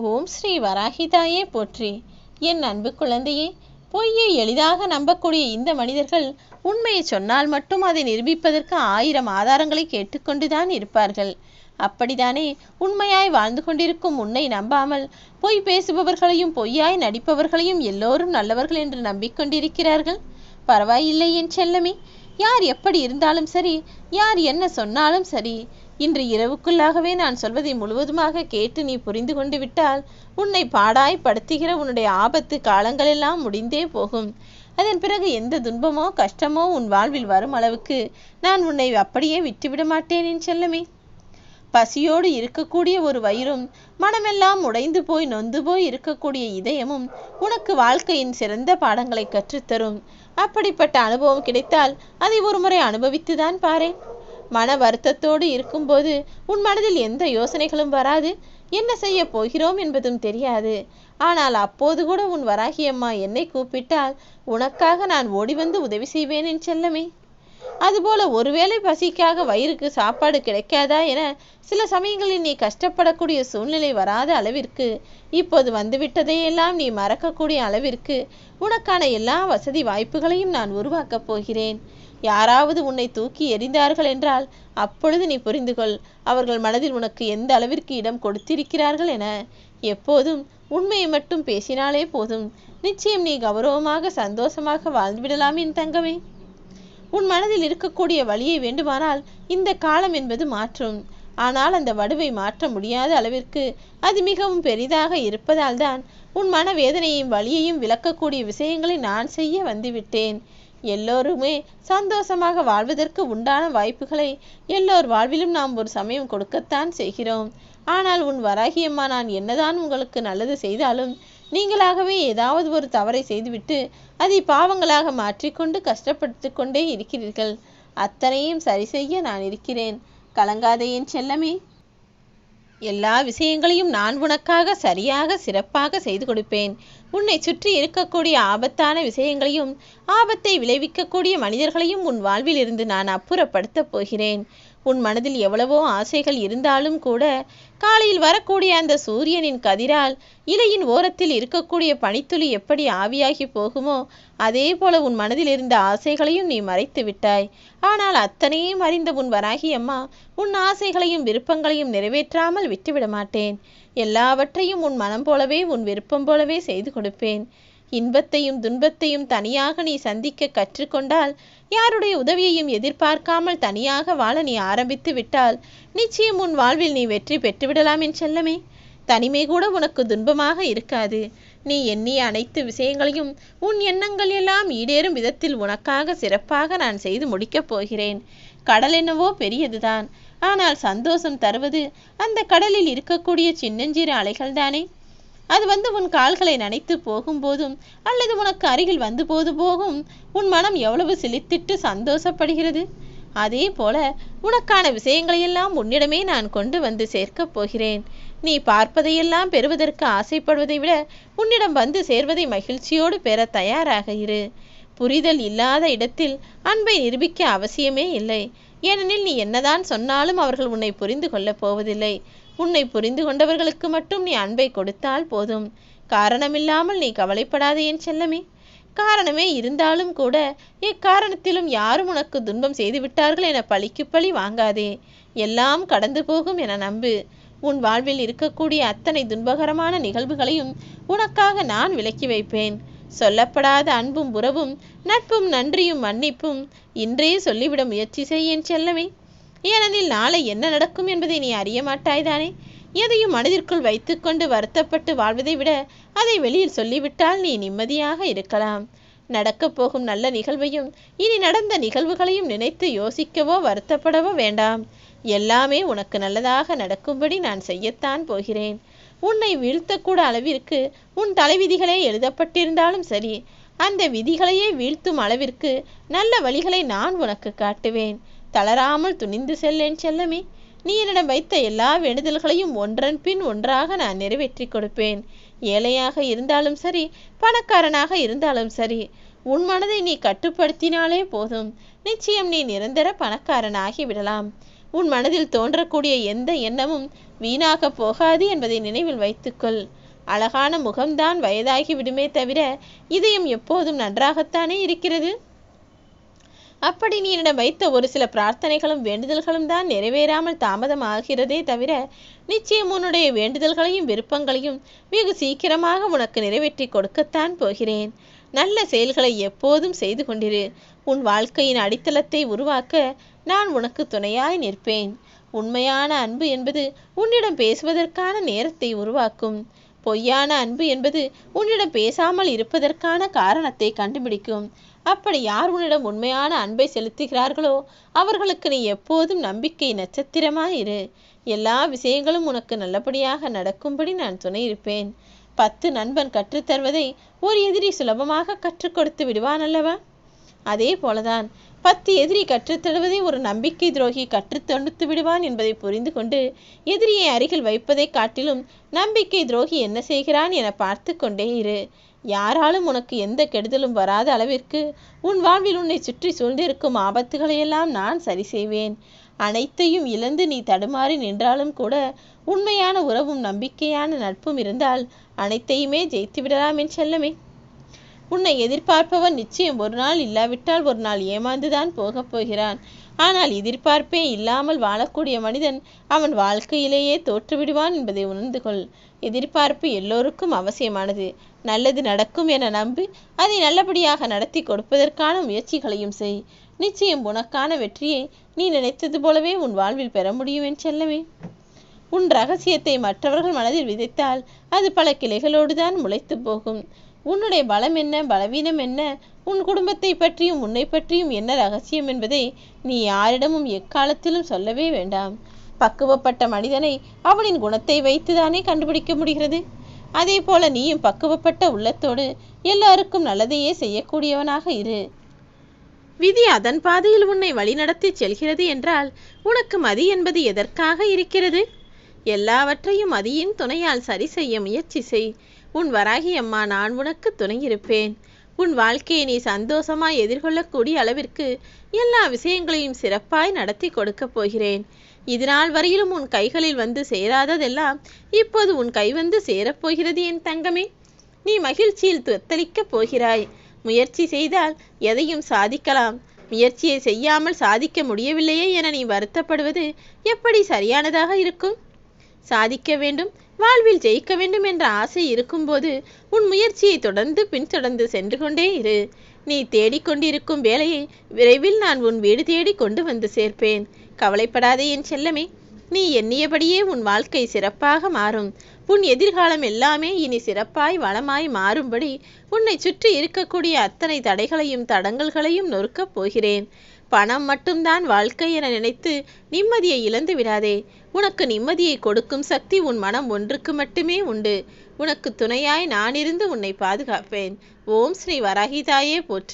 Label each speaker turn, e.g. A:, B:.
A: ஓம் ஸ்ரீ வராகிதாயே போற்றி. என் அன்பு குழந்தையே, பொய்யை எளிதாக நம்பக்கூடிய இந்த மனிதர்கள் உண்மையை சொன்னால் மட்டும் அதை நிரூபிப்பதற்கு 1000 ஆதாரங்களை கேட்டுக்கொண்டுதான் இருப்பார்கள். அப்படித்தானே உண்மையாய் வாழ்ந்து கொண்டிருக்கும் உன்னை நம்பாமல் பொய் பேசுபவர்களையும் பொய்யாய் நடிப்பவர்களையும் எல்லோரும் நல்லவர்கள் என்று நம்பிக்கொண்டிருக்கிறார்கள். பரவாயில்லை என் செல்லமே, யார் எப்படி இருந்தாலும் சரி, யார் என்ன சொன்னாலும் சரி, இன்று இரவுக்குள்ளாகவே நான் சொல்வதை முழுவதுமாக கேட்டு நீ புரிந்து கொண்டு விட்டால் உன்னை பாடாய்படுத்துகிற உன்னுடைய ஆபத்து காலங்களெல்லாம் முடிந்தே போகும். அதன் பிறகு எந்த துன்பமோ கஷ்டமோ உன் வாழ்வில் வரும் அளவுக்கு நான் உன்னை அப்படியே விட்டுவிட மாட்டேன் என் செல்லமே. பசியோடு இருக்கக்கூடிய ஒரு வயிறும் மனமெல்லாம் உடைந்து போய் நொந்து போய் இருக்கக்கூடிய இதயமும் உனக்கு வாழ்க்கையின் சிறந்த பாடங்களை கற்றுத்தரும். அப்படிப்பட்ட அனுபவம் கிடைத்தால் அதை ஒரு முறை அனுபவித்துதான் பாரேன். மன வருத்தத்தோடு இருக்கும்போது உன் மனதில் எந்த யோசனைகளும் வராது, என்ன செய்ய போகிறோம் என்பதும் தெரியாது. ஆனால் அப்போது கூட உன் வராகியம்மா என்னை கூப்பிட்டால் உனக்காக நான் ஓடி வந்து உதவி செய்வேன் என் செல்லமே. அதுபோல ஒருவேளை பசிக்காக வயிறுக்கு சாப்பாடு கிடைக்காதா என சில சமயங்களில் நீ கஷ்டப்படக்கூடிய சூழ்நிலை வராத அளவிற்கு, இப்போது வந்துவிட்டதையெல்லாம் நீ மறக்கக்கூடிய அளவிற்கு உனக்கான எல்லா வசதி வாய்ப்புகளையும் நான் உருவாக்கப் போகிறேன். யாராவது உன்னை தூக்கி எறிந்தார்கள் என்றால் அப்பொழுது நீ புரிந்து கொள், அவர்கள் மனதில் உனக்கு எந்த அளவிற்கு இடம் கொடுத்திருக்கிறார்கள் என. எப்போதும் உண்மையை மட்டும் பேசினாலே போதும், நிச்சயம் நீ கௌரவமாக சந்தோஷமாக வாழ்ந்துவிடலாம் என் தங்கமே. உன் மனதில் இருக்கக்கூடிய வழியை வேண்டுமானால் இந்த காலம் என்பது மாற்றும். ஆனால் அந்த வடுவை மாற்ற முடியாத அளவிற்கு அது மிகவும் பெரிதாக இருப்பதால் தான் உன் மனவேதனையும் வழியையும் விளக்கக்கூடிய விஷயங்களை நான் செய்ய வந்துவிட்டேன். எல்லோருமே சந்தோஷமாக வாழ்வதற்கு உண்டான வாய்ப்புகளை எல்லோர் வாழ்விலும் நாம் ஒரு சமயம் கொடுக்கத்தான் செய்கிறோம். ஆனால் உன் வராகியம்மா நான் என்னதான் உங்களுக்கு நல்லது செய்தாலும் நீங்களாகவே ஏதாவது ஒரு தவறை செய்துவிட்டு அதை பாவங்களாக மாற்றிக்கொண்டு கஷ்டப்படுத்தி கொண்டே இருக்கிறீர்கள். அத்தனையும் சரி செய்ய நான் இருக்கிறேன். கலங்காதே என் செல்லமே. எல்லா விஷயங்களையும் நான் உனக்காக சரியாக சிறப்பாக செய்து கொடுப்பேன். உன்னை சுற்றி இருக்கக்கூடிய ஆபத்தான விஷயங்களையும் ஆபத்தை விளைவிக்கக்கூடிய மனிதர்களையும் உன் வாழ்வில் இருந்து நான் அப்புறப்படுத்தப் போகிறேன். உன் மனதில் எவ்வளவோ ஆசைகள் இருந்தாலும் கூட காலையில் வரக்கூடிய அந்த சூரியனின் கதிரால் இலையின் ஓரத்தில் இருக்கக்கூடிய பனித்துளி எப்படி ஆவியாகி போகுமோ அதே போல உன் மனதில் இருந்த ஆசைகளையும் நீ மறைத்து விட்டாய். ஆனால் அத்தனையும் அறிந்த உன் வராகியம்மா உன் ஆசைகளையும் விருப்பங்களையும் நிறைவேற்றாமல் விட்டுவிட மாட்டேன். எல்லாவற்றையும் உன் மனம் போலவே உன் விருப்பம் போலவே செய்து கொடுப்பேன். இன்பத்தையும் துன்பத்தையும் தனியாக நீ சந்திக்க கற்றுக்கொண்டால், யாருடைய உதவியையும் எதிர்பார்க்காமல் தனியாக வாழ நீ ஆரம்பித்து விட்டால் நிச்சயம் உன் வாழ்வில் நீ வெற்றி பெற்றுவிடலாம் என் செல்லமே. தனிமை கூட உனக்கு துன்பமாக இருக்காது. நீ எண்ணிய அனைத்து விஷயங்களையும் உன் எண்ணங்கள் எல்லாம் ஈடேறும் விதத்தில் உனக்காக சிறப்பாக நான் செய்து முடிக்கப் போகிறேன். கடல் என்னவோ பெரியதுதான், ஆனால் சந்தோஷம் தருவது அந்த கடலில் இருக்கக்கூடிய சின்னஞ்சிறு அலைகள் தானே. அது வந்து உன் கால்களை நனைத்து போகும்போதும் அல்லது உனக்கு அருகில் வந்து போகும் உன் மனம் எவ்வளவு சிலித்திட்டு சந்தோஷப்படுகிறது. அதே போல உனக்கான விஷயங்களையெல்லாம் உன்னிடமே நான் கொண்டு வந்து சேர்க்கப் போகிறேன். நீ பார்ப்பதையெல்லாம் பெறுவதற்கு ஆசைப்படுவதை விட உன்னிடம் வந்து சேர்வதை மகிழ்ச்சியோடு பெற தயாராக இரு. புரிதல் இல்லாத இடத்தில் அன்பை நிரூபிக்க அவசியமே இல்லை. ஏனெனில் நீ என்னதான் சொன்னாலும் அவர்கள் உன்னை புரிந்து கொள்ளப் போவதில்லை. உன்னை புரிந்து கொண்டவர்களுக்கு மட்டும் நீ அன்பை கொடுத்தால் போதும். காரணமில்லாமல் நீ கவலைப்படாதே என் செல்லமே. காரணமே இருந்தாலும் கூட எக்காரணத்திலும் யாரும் உனக்கு துன்பம் செய்து விட்டார்கள் என பழிக்கு பழி வாங்காதே. எல்லாம் கடந்து போகும் என நம்பு. உன் வாழ்வில் இருக்கக்கூடிய அத்தனை துன்பகரமான நிகழ்வுகளையும் உனக்காக நான் விலக்கி வைப்பேன். சொல்லப்படாத அன்பும் உறவும் நட்பும் நன்றியும் மன்னிப்பும் இன்றே சொல்லிவிட முயற்சி செய் என் செல்லமே. ஏனெனில் நாளை என்ன நடக்கும் என்பதை நீ அறிய மாட்டாய்தானே. எதையும் மனதிற்குள் வைத்துக்கொண்டு வருத்தப்பட்டு வாழ்வதை விட அதை வெளியில் சொல்லிவிட்டால் நீ நிம்மதியாக இருக்கலாம். நடக்கப் போகும் நல்ல நிகழ்வையும் இனி நடந்த நிகழ்வுகளையும் நினைத்து யோசிக்கவோ வருத்தப்படவோ வேண்டாம். எல்லாமே உனக்கு நல்லதாக நடக்கும்படி நான் செய்யத்தான் போகிறேன். உன்னை வீழ்த்தக்கூட அளவிற்கு உன் தலைவிதிகளே எழுதப்பட்டிருந்தாலும் சரி, அந்த விதிகளையே வீழ்த்தும் அளவிற்கு நல்ல வழிகளை நான் உனக்கு காட்டுவேன். தளராமல் துணிந்து செல்லேன் செல்லமே. நீ என்னிடம் வைத்த எல்லா வேண்டுதல்களையும் ஒன்றன் பின் ஒன்றாக நான் நிறைவேற்றி கொடுப்பேன். ஏழையாக இருந்தாலும் சரி, பணக்காரனாக இருந்தாலும் சரி, உன் மனதை நீ கட்டுப்படுத்தினாலே போதும். நிச்சயம் நீ நிரந்தர பணக்காரனாகி விடலாம். உன் மனதில் தோன்றக்கூடிய எந்த எண்ணமும் வீணாக போகாது என்பதை நினைவில் வைத்துக்கொள். அழகான முகம்தான் வயதாகி விடுமே தவிர இதயம் எப்போதும் நன்றாகத்தானே இருக்கிறது. அப்படி நீ என்னிடம் வைத்த ஒரு சில பிரார்த்தனைகளும் வேண்டுதல்களும் தான் நிறைவேறாமல் தாமதமாகிறதே தவிர நிச்சயம் உன்னுடைய வேண்டுதல்களையும் விருப்பங்களையும் வெகு சீக்கிரமாக உனக்கு நிறைவேற்றி கொடுக்கத்தான் போகிறேன். நல்ல செயல்களை எப்போதும் செய்து கொண்டிரு. உன் வாழ்க்கையின் அடித்தளத்தை உருவாக்க நான் உனக்கு துணையாய் நிற்பேன். உண்மையான அன்பு என்பது உன்னிடம் பேசுவதற்கான நேரத்தை உருவாக்கும். பொய்யான அன்பு என்பது உன்னிடம் பேசாமல் இருப்பதற்கான காரணத்தை கண்டுபிடிக்கும். அப்படி யார் உன்னிடம் உண்மையான அன்பை செலுத்துகிறார்களோ அவர்களுக்கு நீ எப்போதும் நம்பிக்கை நட்சத்திரமாயிரு. எல்லா விஷயங்களும் உனக்கு நல்லபடியாக நடக்கும்படி நான் துணை இருப்பேன். 10 நண்பன் கற்றுத்தருவதை ஒரு எதிரி சுலபமாக கற்றுக் கொடுத்து விடுவான் அல்லவா? அதே போலதான் 10 எதிரி கற்றுத்தருவதை ஒரு நம்பிக்கை துரோகி கற்றுத்தொடுத்து விடுவான் என்பதை புரிந்து கொண்டு எதிரியை அருகில் வைப்பதை காட்டிலும் நம்பிக்கை துரோகி என்ன செய்கிறான் என பார்த்து கொண்டே இரு. யாராலும் உனக்கு எந்த கெடுதலும் வராத அளவிற்கு உன் வாழ்வில் உன்னை சுற்றி சூழ்ந்திருக்கும் ஆபத்துகளையெல்லாம் நான் சரி செய்வேன். அனைத்தையும் இழந்து நீ தடுமாறி நின்றாலும் கூட உண்மையான உறவும் நம்பிக்கையான நட்பும் இருந்தால் அனைத்தையுமே ஜெயித்து விடலாம் என் செல்லமே. உன்னை எதிர்பார்ப்பவன் நிச்சயம் ஒரு நாள் இல்லாவிட்டால் ஒரு நாள் ஏமாந்துதான் போகப் போகிறான். ஆனால் எதிர்பார்ப்பே இல்லாமல் வாழக்கூடிய மனிதன் அவன் வாழ்க்கையிலேயே தோற்றுவிடுவான் என்பதை உணர்ந்து கொள். எதிர்பார்ப்பு எல்லோருக்கும் அவசியமானது. நல்லது நடக்கும் என நம்பி அதை நல்லபடியாக நடத்தி கொடுப்பதற்கான முயற்சிகளையும் செய். நிச்சயம் உனக்கான வெற்றியை நீ நினைத்தது போலவே உன் வாழ்வில் பெற முடியும் என் செல்லமே. உன் ரகசியத்தை மற்றவர்கள் மனதில் விதைத்தால் அது பல கிளைகளோடு தான் முளைத்து போகும். உன்னுடைய பலம் என்ன, பலவீனம் என்ன, உன் குடும்பத்தை பற்றியும் உன்னை பற்றியும் என்ன ரகசியம் என்பதை நீ யாரிடமும் எக்காலத்திலும் சொல்லவே வேண்டாம். பக்குவப்பட்ட மனிதனை அவனின் குணத்தை வைத்துதானே கண்டுபிடிக்க முடிகிறது. அதே போல நீயும் பக்குவப்பட்ட உள்ளத்தோடு எல்லாருக்கும் நல்லதையே செய்யக்கூடியவனாக இரு. விதி அதன் பாதையில் உன்னை வழிநடத்தி செல்கிறது என்றால் உனக்கு மதி என்பது எதற்காக இருக்கிறது? எல்லாவற்றையும் மதியின் துணையால் சரி செய்ய முயற்சி செய். உன் வராகி அம்மா நான் உனக்கு துணை இருப்பேன். உன் வாழ்க்கையை நீ சந்தோஷமாய் எதிர்கொள்ளக்கூடிய அளவிற்கு எல்லா விஷயங்களையும் சிறப்பாய் நடத்தி கொடுக்க போகிறேன். இதுநாள் வரையிலும் உன் கைகளில் வந்து சேராததெல்லாம் இப்போது உன் கை வந்து சேரப்போகிறது என் தங்கமே. நீ மகிழ்ச்சியில் தத்தளிக்கப் போகிறாய். முயற்சி செய்தால் எதையும் சாதிக்கலாம். முயற்சியை செய்யாமல் சாதிக்க முடியவில்லையே என நீ வருத்தப்படுவது எப்படி சரியானதாக இருக்கும்? சாதிக்க வேண்டும், வாழ்வில் ஜெயிக்க வேண்டும் என்ற ஆசை இருக்கும்போது உன் முயற்சியை தொடர்ந்து பின்தொடர்ந்து சென்று கொண்டே இரு. நீ தேடிக்கொண்டிருக்கும் வேலையை விரைவில் நான் உன் வீடு தேடி கொண்டு வந்து சேர்ப்பேன். கவலைப்படாதே என் செல்லமே. நீ எண்ணியபடியே உன் வாழ்க்கை சிறப்பாக மாறும். உன் எதிர்காலம் எல்லாமே இனி சிறப்பாய் வளமாய் மாறும்படி உன்னை சுற்றி இருக்கக்கூடிய அத்தனை தடைகளையும் தடங்கல்களையும் நொறுக்கப் போகிறேன். பணம் மட்டும்தான் வாழ்க்கை என நினைத்து நிம்மதியை இழந்து விடாதே. உனக்கு நிம்மதியை கொடுக்கும் சக்தி உன் மனம் ஒன்றுக்கு மட்டுமே உண்டு. உனக்கு துணையாய் நான் இருந்து உன்னை பாதுகாப்பேன். ஓம் ஸ்ரீ வராகி தாயே போற்றி.